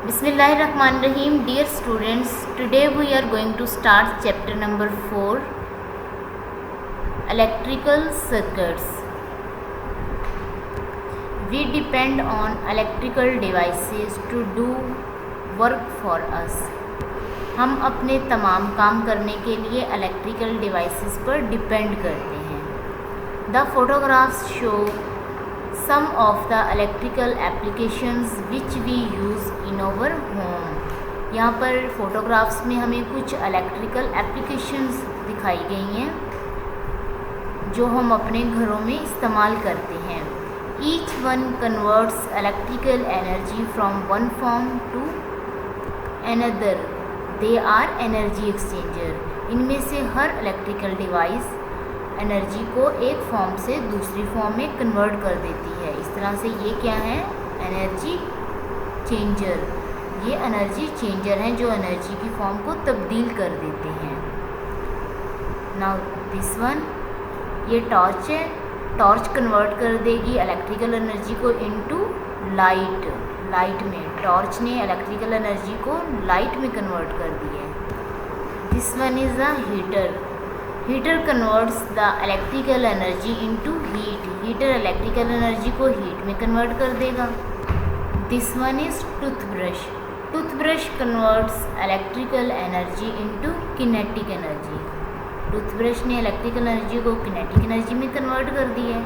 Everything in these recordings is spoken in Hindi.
Bismillahirrahmanirrahim. Dear students, today we are going to start chapter number 4, electrical circuits. We depend on electrical devices to do work for us. हम अपने तमाम काम करने के लिए इलेक्ट्रिकल डिवाइसेस पर डिपेंड करते हैं. The photographs show some of the electrical applications which we use in our home. यहाँ पर फोटोग्राफ्स में हमें कुछ इलेक्ट्रिकल एप्लीकेशंस दिखाई गई हैं जो हम अपने घरों में इस्तेमाल करते हैं. Each one converts electrical energy from one form to another. They are energy exchanger. इनमें से हर इलेक्ट्रिकल डिवाइस एनर्जी को एक फॉर्म से दूसरी फॉर्म में कन्वर्ट कर देती है. इस तरह से ये क्या है? Energy changer. ये एनर्जी चेंजर हैं जो एनर्जी की फॉर्म को तब्दील कर देते हैं. नाउ दिस वन, ये टॉर्च है. टॉर्च कन्वर्ट कर देगी इलेक्ट्रिकल एनर्जी को इनटू लाइट. लाइट में टॉर्च ने इलेक्ट्रिकल एनर्जी को लाइट में कन्वर्ट कर दी है. This one is a heater. Heater converts the electrical energy into heat. Heater electrical energy को हीट में कन्वर्ट कर देगा. This one is toothbrush. Toothbrush converts electrical energy into kinetic energy. Toothbrush ने इलेक्ट्रिकल एनर्जी को किनेटिक एनर्जी में कन्वर्ट कर दी है.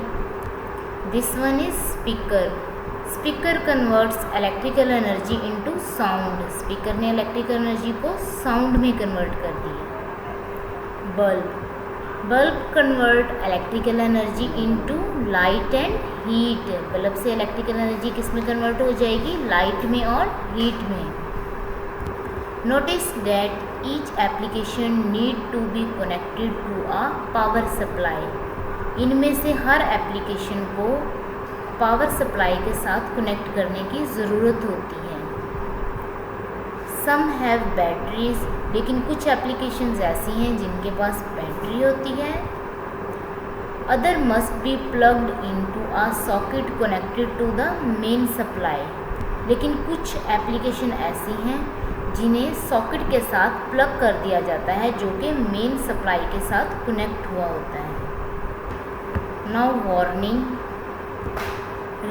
This one is speaker. Speaker converts electrical energy into sound. Speaker ने इलेक्ट्रिकल एनर्जी को साउंड में कन्वर्ट कर दी है. Bulb. Bulb convert electrical energy into light and heat. Bulb से इलेक्ट्रिकल एनर्जी किस में कन्वर्ट हो जाएगी? लाइट में और हीट में. Notice that each application need to be connected to a power supply. इनमें से हर एप्लीकेशन को पावर सप्लाई के साथ कनेक्ट करने की ज़रूरत होती है. Some have batteries. लेकिन कुछ एप्लीकेशंस ऐसी हैं जिनके पास बैटरी होती है. Other must be plugged into a socket connected to the main supply. लेकिन कुछ एप्लीकेशन ऐसी हैं जिन्हें सॉकेट के साथ प्लग कर दिया जाता है जो कि मेन सप्लाई के साथ कनेक्ट हुआ होता है. Now warning.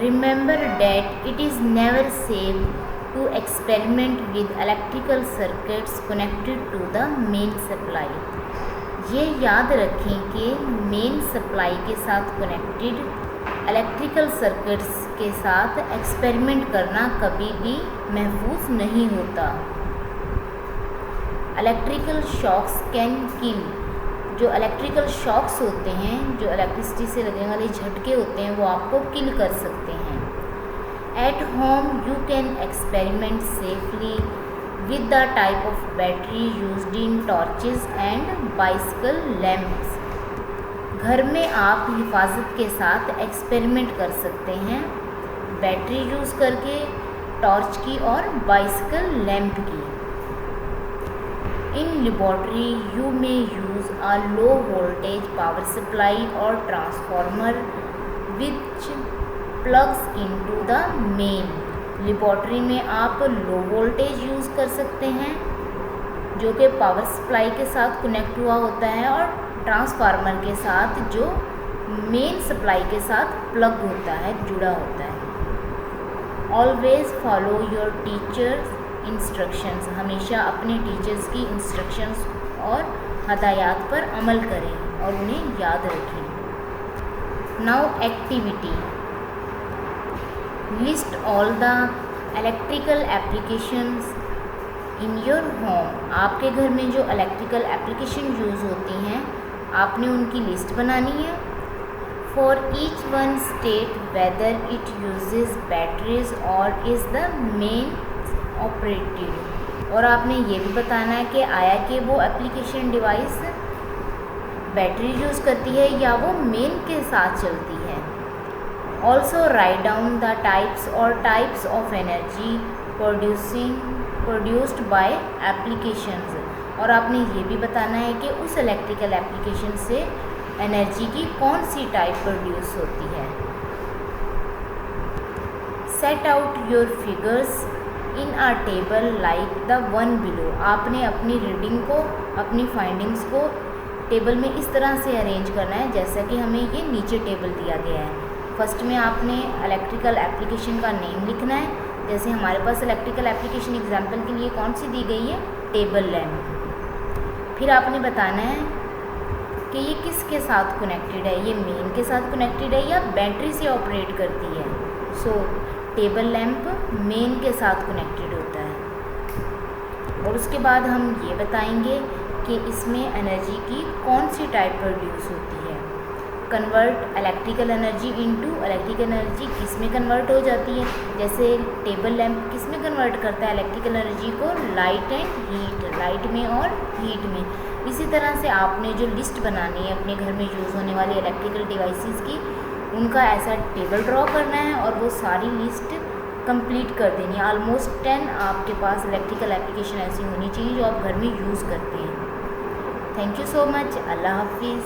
Remember that it is never safe to experiment with electrical circuits connected to the main supply. ये याद रखें कि मेन सप्लाई के साथ कनेक्टेड इलेक्ट्रिकल सर्किट्स के साथ एक्सपेरिमेंट करना कभी भी महफूज नहीं होता. Electrical shocks can kill. जो इलेक्ट्रिकल शॉक्स होते हैं, जो इलेक्ट्रिसिटी से लगने वाले झटके होते हैं, वो आपको किल कर सकते हैं. At home you can experiment safely with the type of battery used in torches and bicycle lamps. घर में आप हिफाजत के साथ एक्सपेरिमेंट कर सकते हैं बैटरी यूज़ करके, टॉर्च की और बाइसिकल लैंप की. In laboratory you may use a low voltage power supply or transformer which plugs into the main. Laboratory में आप लो वोल्टेज यूज़ कर सकते हैं जो कि पावर सप्लाई के साथ कनेक्ट हुआ होता है और ट्रांसफार्मर के साथ जो मेन सप्लाई के साथ प्लग होता है, जुड़ा होता है. Always follow your teachers instructions. हमेशा अपने टीचर्स की इंस्ट्रक्शंस और हदायत पर अमल करें और उन्हें याद रखें. Now activity. List all the electrical applications in your home. आपके घर में जो इलेक्ट्रिकल एप्लीकेशन यूज़ होती हैं आपने उनकी लिस्ट बनानी है. For each one state whether it uses batteries or is the main operated. और आपने ये भी बताना है कि आया कि वो एप्लीकेशन डिवाइस बैटरी यूज़ करती है या वो मेन के साथ चलती है. Also write down the types of energy produced by applications. और आपने ये भी बताना है कि उस इलेक्ट्रिकल एप्लीकेशन से एनर्जी की कौन सी टाइप प्रोड्यूस होती है. Set out your figures in a table like the one below. आपने अपनी रीडिंग को, अपनी फाइंडिंग्स को टेबल में इस तरह से अरेंज करना है जैसा कि हमें ये नीचे टेबल दिया गया है। फर्स्ट में आपने इलेक्ट्रिकल एप्लीकेशन का नेम लिखना है। जैसे हमारे पास इलेक्ट्रिकल एप्लीकेशन एग्जाम्पल के लिए कौन सी दी गई है, टेबल लैम्प। फिर आपने बताना है कि ये किसके साथ कनेक्टेड है, ये मेन के साथ कनेक्टेड है या बैटरी से ऑपरेट करती है। सो टेबल लैम्प मेन के साथ कनेक्टेड होता है। और उसके बाद हम ये बताएंगे कि इसमें एनर्जी की कौन सी टाइप प्रोड्यूस होती है। Convert electrical energy into, electrical energy किस में कन्वर्ट हो जाती है। जैसे टेबल लैम्प किस में कन्वर्ट करता है इलेक्ट्रिकल एनर्जी को, लाइट एंड हीट, लाइट में और हीट में। इसी तरह से आपने जो लिस्ट बनानी है अपने घर में यूज़ होने वाली इलेक्ट्रिकल डिवाइसेस की, उनका ऐसा टेबल ड्रॉ करना है और वो सारी लिस्ट कंप्लीट कर देनी है। ऑलमोस्ट 10 आपके पास इलेक्ट्रिकल एप्लीकेशन ऐसी होनी चाहिए जो आप घर में यूज़ करते हैं। Thank you so much. अल्लाह हाफिज़।